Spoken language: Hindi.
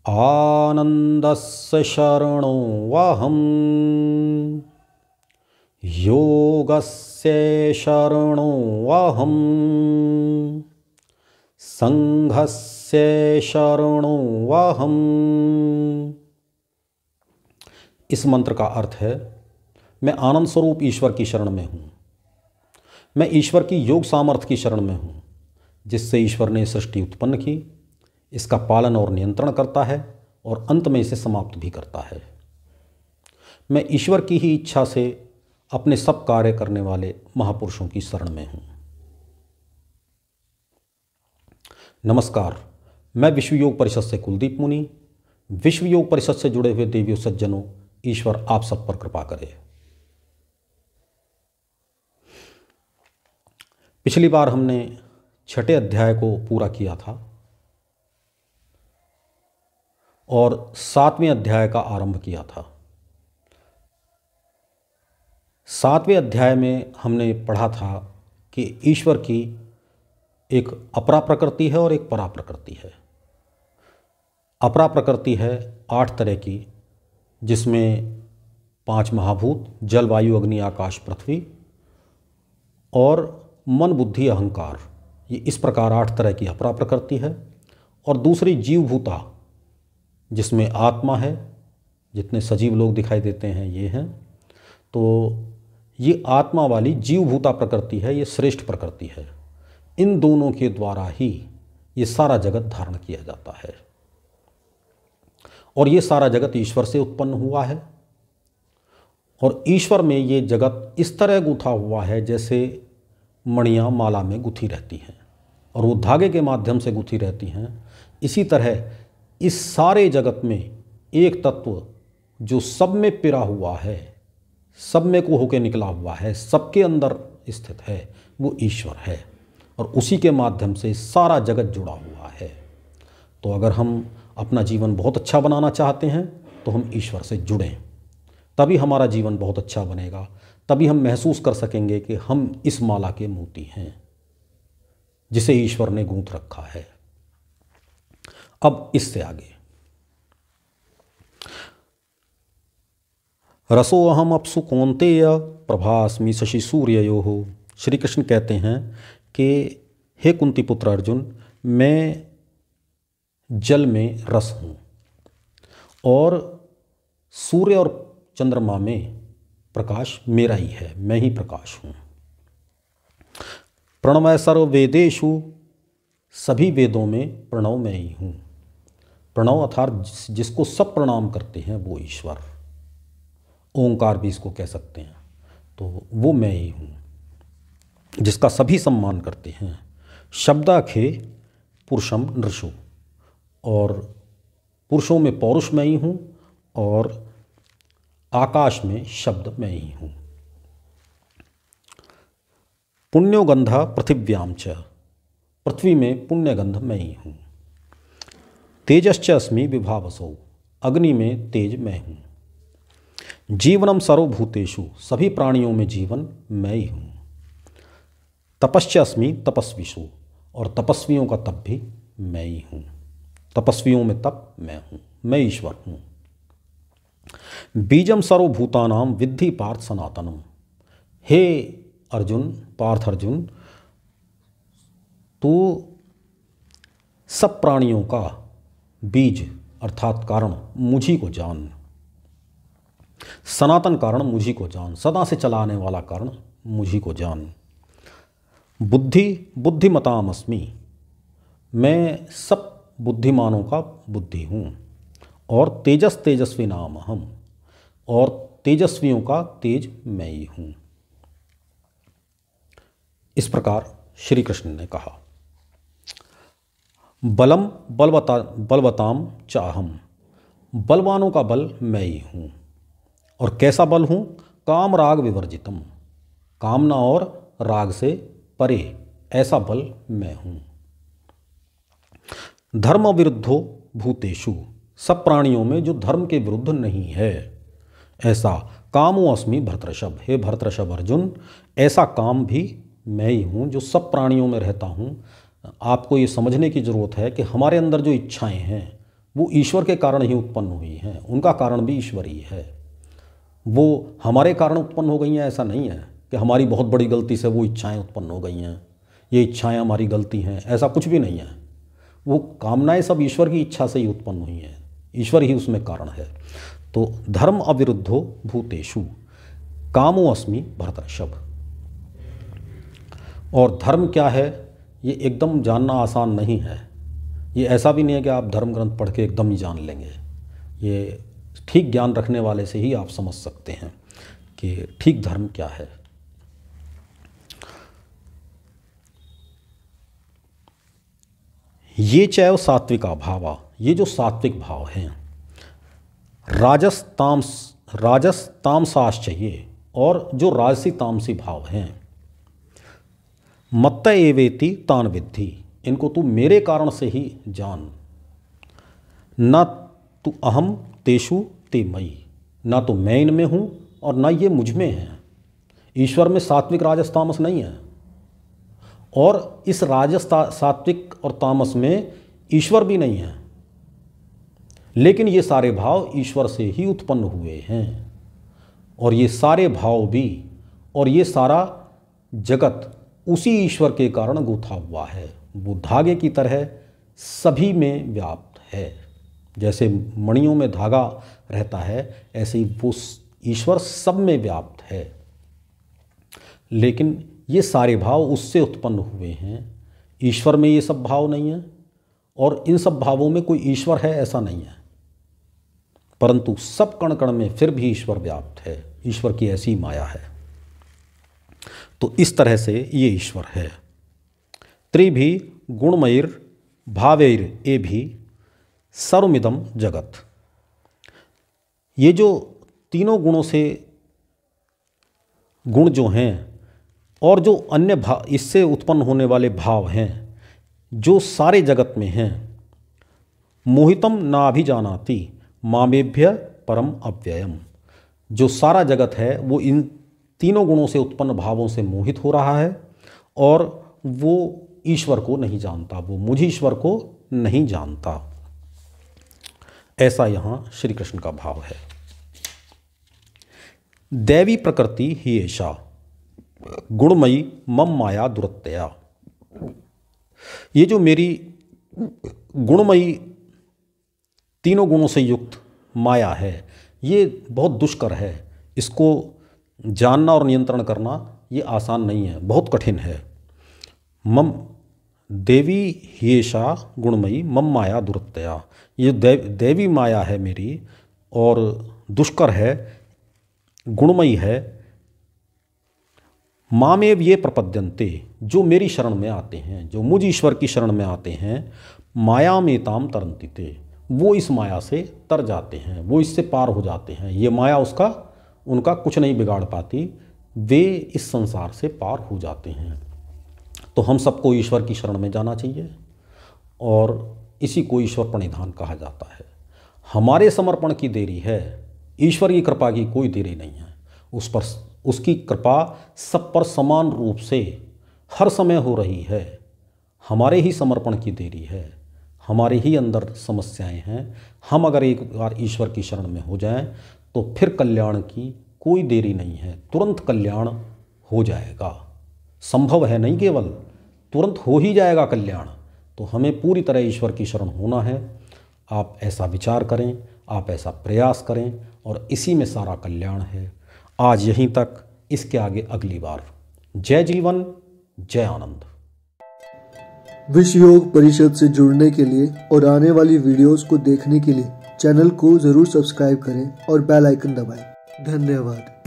आनन्दस्य शरणो वहम् योगस्य शरणो वहम् संघस्य शरणो वहम्। इस मंत्र का अर्थ है, मैं आनंद स्वरूप ईश्वर की शरण में हूँ। मैं ईश्वर की योग सामर्थ्य की शरण में हूँ, जिससे ईश्वर ने सृष्टि उत्पन्न की, इसका पालन और नियंत्रण करता है और अंत में इसे समाप्त भी करता है। मैं ईश्वर की ही इच्छा से अपने सब कार्य करने वाले महापुरुषों की शरण में हूँ। नमस्कार, मैं विश्व योग परिषद से कुलदीप मुनि। विश्व योग परिषद से जुड़े हुए देवियों सज्जनों, ईश्वर आप सब पर कृपा करे। पिछली बार हमने 6ठे अध्याय को पूरा किया था और 7वें अध्याय का आरंभ किया था। 7वें अध्याय में हमने पढ़ा था कि ईश्वर की एक अपरा प्रकृति है और एक परा प्रकृति है। अपरा प्रकृति है 8 तरह की, जिसमें 5 महाभूत जल वायु अग्नि आकाश पृथ्वी और मन बुद्धि अहंकार, ये इस प्रकार 8 तरह की अपरा प्रकृति है। और दूसरी जीवभूता, जिसमें आत्मा है, जितने सजीव लोग दिखाई देते हैं ये हैं। तो ये आत्मा वाली जीवभूता प्रकृति है, ये श्रेष्ठ प्रकृति है। इन दोनों के द्वारा ही ये सारा जगत धारण किया जाता है और ये सारा जगत ईश्वर से उत्पन्न हुआ है। और ईश्वर में ये जगत इस तरह गुथा हुआ है जैसे मणियाँ माला में गुथी रहती हैं और वो धागे के माध्यम से गुथी रहती हैं। इसी तरह इस सारे जगत में एक तत्व जो सब में पिरा हुआ है, सब में को होके निकला हुआ है, सबके अंदर स्थित है, वो ईश्वर है और उसी के माध्यम से सारा जगत जुड़ा हुआ है। तो अगर हम अपना जीवन बहुत अच्छा बनाना चाहते हैं तो हम ईश्वर से जुड़ें, तभी हमारा जीवन बहुत अच्छा बनेगा। तभी हम महसूस कर सकेंगे कि हम इस माला के मोती हैं जिसे ईश्वर ने गूंथ रखा है। अब इससे आगे, रसो अहम अपसु कौन्तेय प्रभास्मि शशि सूर्ययोः। श्री कृष्ण कहते हैं कि हे कुंती पुत्र अर्जुन, मैं जल में रस हूँ और सूर्य और चंद्रमा में प्रकाश मेरा ही है, मैं ही प्रकाश हूँ। प्रणवः सर्व वेदेषु, सभी वेदों में प्रणव मैं ही हूँ। प्रणव अर्थात जिसको सब प्रणाम करते हैं वो ईश्वर, ओंकार भी इसको कह सकते हैं। तो वो मैं ही हूँ जिसका सभी सम्मान करते हैं। शब्दाखे पुरुषम नृषु, और पुरुषों में पौरुष मैं ही हूँ और आकाश में शब्द मैं ही हूँ। पुण्योगंध पृथिव्याम च, पृथ्वी में पुण्यगंध मैं ही हूँ। तेजश्च अस्मि विभावसौ, अग्नि में तेज मैं हूँ। जीवनम सर्वभूतेषु, सभी प्राणियों में जीवन मैं ही हूँ। तपश्च अस्मि तपस्विषु, और तपस्वियों का तप भी मैं ही हूँ। तपस्वियों में तप मैं हूँ, मैं ईश्वर हूँ। बीजम सर्वभूतानाम विद्धि पार्थ सनातनम। हे अर्जुन, पार्थ अर्जुन, तो सब प्राणियों का बीज अर्थात कारण मुझी को जान। सनातन कारण मुझी को जान, सदा से चला आने वाला कारण मुझी को जान। बुद्धि बुद्धिमताम अस्मि, मैं सब बुद्धिमानों का बुद्धि हूँ। और तेजस तेजस्वी नाम हम, और तेजस्वियों का तेज मैं ही हूँ। इस प्रकार श्री कृष्ण ने कहा। बलम बलवताम चाहम, बलवानों का बल मैं ही हूँ। और कैसा बल हूँ? काम राग विवर्जितम, कामना और राग से परे ऐसा बल मैं हूँ। धर्म विरुद्धो भूतेषु, सब प्राणियों में जो धर्म के विरुद्ध नहीं है ऐसा कामो अस्मि भरतर्षभ। हे भरतर्षभ अर्जुन, ऐसा काम भी मैं ही हूँ जो सब प्राणियों में रहता हूँ। आपको ये समझने की ज़रूरत है कि हमारे अंदर जो इच्छाएं हैं वो ईश्वर के कारण ही उत्पन्न हुई हैं, उनका कारण भी ईश्वर ही है। वो हमारे कारण उत्पन्न हो गई हैं ऐसा नहीं है कि हमारी बहुत बड़ी गलती से वो इच्छाएं उत्पन्न हो गई हैं, ये इच्छाएं हमारी गलती हैं, ऐसा कुछ भी नहीं है। वो कामनाएं सब ईश्वर की इच्छा से ही उत्पन्न हुई हैं, ईश्वर ही उसमें कारण है। तो धर्म अविरुद्धो भूतेषु कामो अस्मि भरतर्षभ। और धर्म क्या है ये एकदम जानना आसान नहीं है। ये ऐसा भी नहीं है कि आप धर्म ग्रंथ पढ़ के एकदम ही जान लेंगे। ये ठीक ज्ञान रखने वाले से ही आप समझ सकते हैं कि ठीक धर्म क्या है। ये चैव सात्विका भावा, ये जो सात्विक भाव हैं, राजस तामसाश्च चाहिए, और जो राजसी तामसी भाव हैं, मत्त एवेति तान विद्धि, इनको तू मेरे कारण से ही जान। न तू अहम तेषु ते मयि, ना तो मैं इनमें हूँ और ना ये मुझ में है। ईश्वर में सात्विक राजस तामस नहीं है, और इस राजस सात्विक और तामस में ईश्वर भी नहीं है, लेकिन ये सारे भाव ईश्वर से ही उत्पन्न हुए हैं। और ये सारे भाव भी और ये सारा जगत उसी ईश्वर के कारण गूंथा हुआ है। वो धागे की तरह सभी में व्याप्त है। जैसे मणियों में धागा रहता है, ऐसे ही वो ईश्वर सब में व्याप्त है। लेकिन ये सारे भाव उससे उत्पन्न हुए हैं, ईश्वर में ये सब भाव नहीं है, और इन सब भावों में कोई ईश्वर है ऐसा नहीं है। परंतु सब कण कण में फिर भी ईश्वर व्याप्त है, ईश्वर की ऐसी माया है। तो इस तरह से ये ईश्वर है। त्रिभी गुणमयिर भावैर ए भी सर्वमिदं जगत। ये जो तीनों गुणों से गुण जो हैं और जो अन्य भाव इससे उत्पन्न होने वाले भाव हैं, जो सारे जगत में हैं, मोहितम नाभिजानाति मामेभ्य परम अव्ययम। जो सारा जगत है वो इन तीनों गुणों से उत्पन्न भावों से मोहित हो रहा है, और वो ईश्वर को नहीं जानता, वो मुझ ईश्वर को नहीं जानता। ऐसा यहाँ श्री कृष्ण का भाव है। दैवी प्रकृति ही ऐसा गुणमयी मम माया दुरत्यया। ये जो मेरी गुणमयी तीनों गुणों से युक्त माया है, ये बहुत दुष्कर है। इसको जानना और नियंत्रण करना ये आसान नहीं है, बहुत कठिन है। मम देवी ह्येषा गुणमयी मम माया दुरत्यया। ये देवी माया है मेरी, और दुष्कर है, गुणमयी है। मामेव ये प्रपद्यन्ते, जो मेरी शरण में आते हैं, जो मुझ ईश्वर की शरण में आते हैं, माया में ताम तरंतिते, वो इस माया से तर जाते हैं, वो इससे पार हो जाते हैं। ये माया उनका कुछ नहीं बिगाड़ पाती, वे इस संसार से पार हो जाते हैं। तो हम सबको ईश्वर की शरण में जाना चाहिए, और इसी को ईश्वर प्रणिधान कहा जाता है। हमारे समर्पण की देरी है, ईश्वर की कृपा की कोई देरी नहीं है। उस पर उसकी कृपा सब पर समान रूप से हर समय हो रही है। हमारे ही समर्पण की देरी है, हमारे ही अंदर समस्याएं हैं। हम अगर एक बार ईश्वर की शरण में हो जाएं तो फिर कल्याण की कोई देरी नहीं है, तुरंत कल्याण हो जाएगा। संभव है नहीं, केवल तुरंत हो ही जाएगा कल्याण। तो हमें पूरी तरह ईश्वर की शरण होना है। आप ऐसा विचार करें, आप ऐसा प्रयास करें, और इसी में सारा कल्याण है। आज यहीं तक, इसके आगे अगली बार। जय जीवन, जय आनंद। विश्व योग परिषद से जुड़ने के लिए और आने वाली वीडियोस को देखने के लिए चैनल को जरूर सब्सक्राइब करें और बेल आइकन दबाएं। धन्यवाद।